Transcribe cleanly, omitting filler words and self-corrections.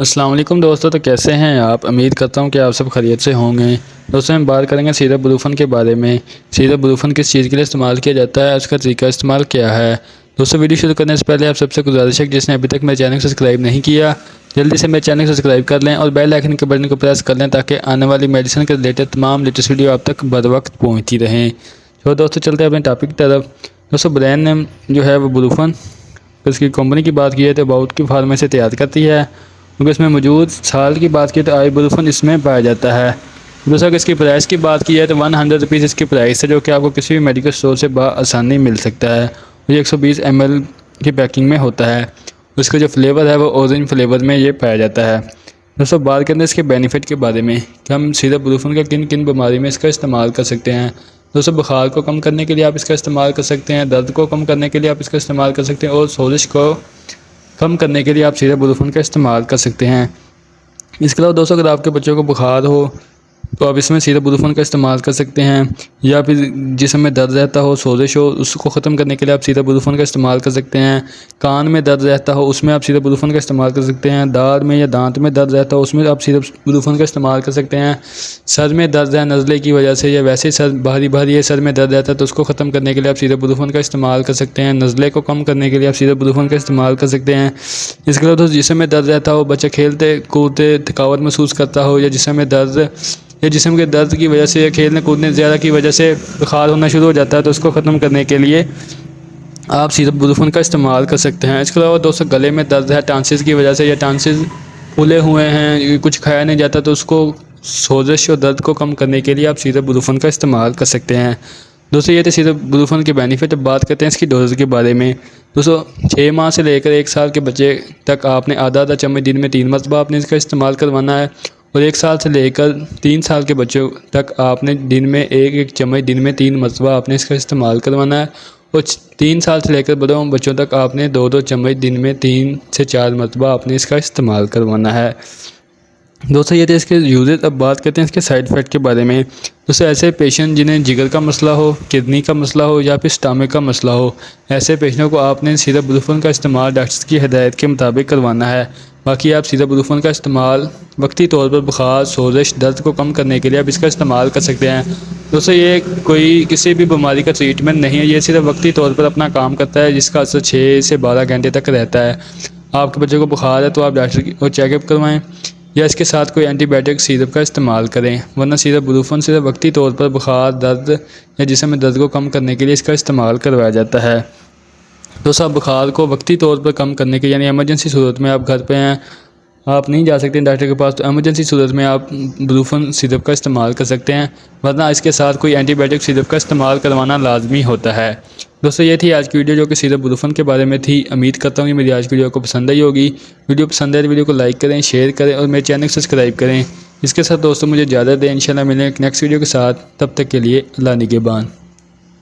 अस्सलाम वालेकुम दोस्तों, तो कैसे हैं आप। उम्मीद करता हूं कि आप सब खैरियत से होंगे। दोस्तों हम बात करेंगे सिरप ब्रूफन के बारे में। सिरप ब्रूफन किस चीज़ के लिए इस्तेमाल किया जाता है, उसका तरीका इस्तेमाल क्या है। दोस्तों वीडियो शुरू करने से पहले आप सबसे गुजारिश है कि जिसने अभी तक मेरे चैनल को सब्सक्राइब नहीं किया, जल्दी से मेरे चैनल को सब्सक्राइब कर लें और बेल आइकन के बटन को प्रेस कर लें ताकि आने वाली मेडिसिन के रिलेटेड तमाम लेटेस्ट वीडियो आप तक बर वक्त पहुँचती रहें। तो दोस्तों चलते हैं अपने टॉपिक की तरफ। दोस्तों ब्रांड नेम जो है वो ब्रूफन, इसकी कंपनी की बात की है तो बाउट की फार्मे से तैयार करती है। क्योंकि इसमें मौजूद साल की बात की तो आइबुप्रोफेन इसमें पाया जाता है। दूसरा इसकी प्राइस की बात की है तो 100 रुपीज़ इसकी प्राइस है, जो कि आपको किसी भी मेडिकल स्टोर से आसानी मिल सकता है। ये 120 ml की पैकिंग में होता है। उसका जो फ्लेवर है वो ऑरेंज फ्लेवर में ये पाया जाता है। दोस्तों बात करते हैं इसके बेनिफिट के बारे में कि हम सिरप ब्रूफन का किन किन बीमारी में इसका इस्तेमाल कर सकते हैं। दोस्तों बुखार को कम करने के लिए आप इसका इस्तेमाल कर सकते हैं, दर्द को कम करने के लिए आप इसका इस्तेमाल कर सकते हैं और सोजिश को कम करने के लिए आप सिरप ब्रूफन का इस्तेमाल कर सकते हैं। इसके अलावा दोस्तों अगर आपके बच्चों को बुखार हो तो आप इसमें सिरप ब्रूफन का इस्तेमाल कर सकते हैं, या फिर जिस्म में दर्द रहता हो, सोजिश हो, उसको ख़त्म करने के लिए आप सिरप ब्रूफन का इस्तेमाल कर सकते हैं। कान में दर्द रहता हो उसमें आप सिरप ब्रूफन का इस्तेमाल कर सकते हैं। दाढ़ में या दांत में दर्द रहता हो उसमें आप सिरप ब्रूफन का इस्तेमाल कर सकते हैं। सर में दर्द है नज़ले की वजह से या वैसे सर भारी भारी है, सर में दर्द रहता है तो उसको ख़त्म करने के लिए आप सिरप ब्रूफन का इस्तेमाल कर सकते हैं। नज़ले को कम करने के लिए आप सिरप ब्रूफन का इस्तेमाल कर सकते हैं। इसके अलावा दोस्तों जिस्म में दर्द रहता हो, बच्चा खेलते कूदते थकावट महसूस करता हो, या जिस्म में दर्द या जिस्म के दर्द की वजह से या खेलने कूदने ज़्यादा की वजह से बुखार होना शुरू हो जाता है तो उसको ख़त्म करने के लिए आप सिरप ब्रूफन का इस्तेमाल कर सकते हैं। इसके अलावा दोस्तों गले में दर्द है टांसिस की वजह से, या टांसिस फूले हुए हैं, कुछ खाया नहीं जाता तो उसको सोजिश और दर्द को कम करने के लिए आप सिरप ब्रूफन का इस्तेमाल कर सकते हैं। दोस्तों ये थे सिरप ब्रूफन के बेनिफिट। अब बात करते हैं इसकी डोज के बारे में। दोस्तों 6 माह से लेकर 1 साल के बच्चे तक आपने आधा चम्मच दिन में 3 मरतबा आपने इसका इस्तेमाल करवाना है, और 1 साल से लेकर 3 साल के बच्चों तक आपने दिन में 1 चम्मच दिन में 3 मरतबा आपने इसका इस्तेमाल करवाना है, और 3 साल से लेकर बड़े बच्चों तक आपने 2 चम्मच दिन में 3 से 4 मरतबा आपने इसका इस्तेमाल करवाना है। दोस्तों ये थे इसके यूजेस। अब बात करते हैं इसके साइड इफ़ेक्ट के बारे में। दोस्तों ऐसे पेशेंट जिन्हें जिगर का मसला हो, किडनी का मसला हो या फिर स्टमक का मसला हो, ऐसे पेशेंटों को आपने सिरप ब्रूफन का इस्तेमाल डॉक्टर की हिदायत के मुताबिक करवाना है। बाकी आप सिरप ब्रूफन का इस्तेमाल वक्ती तौर पर बुखार, सोजिश, दर्द को कम करने के लिए आप इसका इस्तेमाल कर सकते हैं। दोस्तों ये कोई किसी भी बीमारी का ट्रीटमेंट नहीं है, ये सिर्फ वक्ती तौर पर अपना काम करता है, जिसका असर 6 से 12 घंटे तक रहता है। आपके बच्चे को बुखार है तो आप डॉक्टर को चेकअप करवाएँ या इसके साथ कोई एंटीबायोटिक सिरप का इस्तेमाल करें, वरना सिरप ब्रूफन सिर्फ वक्ती तौर पर बुखार, दर्द या जिस्म में दर्द को कम करने के लिए इसका इस्तेमाल करवाया जाता है। दोस्तों आप बुखार को वक्ती तौर पर कम करने के यानी एमरजेंसी सूरत में आप घर पे हैं, आप नहीं जा सकते डॉक्टर के पास, तो एमरजेंसी सूरत में आप ब्रूफन सिरप का इस्तेमाल कर सकते हैं, वरना इसके साथ कोई एंटीबायोटिक सिरप का इस्तेमाल करवाना लाजमी होता है। दोस्तों ये थी आज की वीडियो जो कि सिरप ब्रूफन के बारे में थी। उम्मीद करता हूँ कि मेरी आज की वीडियो को पसंद आई होगी। वीडियो पसंद आए तो वीडियो को लाइक करें, शेयर करें और मेरे चैनल को सब्सक्राइब करें। इसके साथ दोस्तों मुझे इजाज़त दें, इंशाल्लाह मिलें नेक्स्ट वीडियो के साथ। तब तक के लिए अल्लाह निगहबान।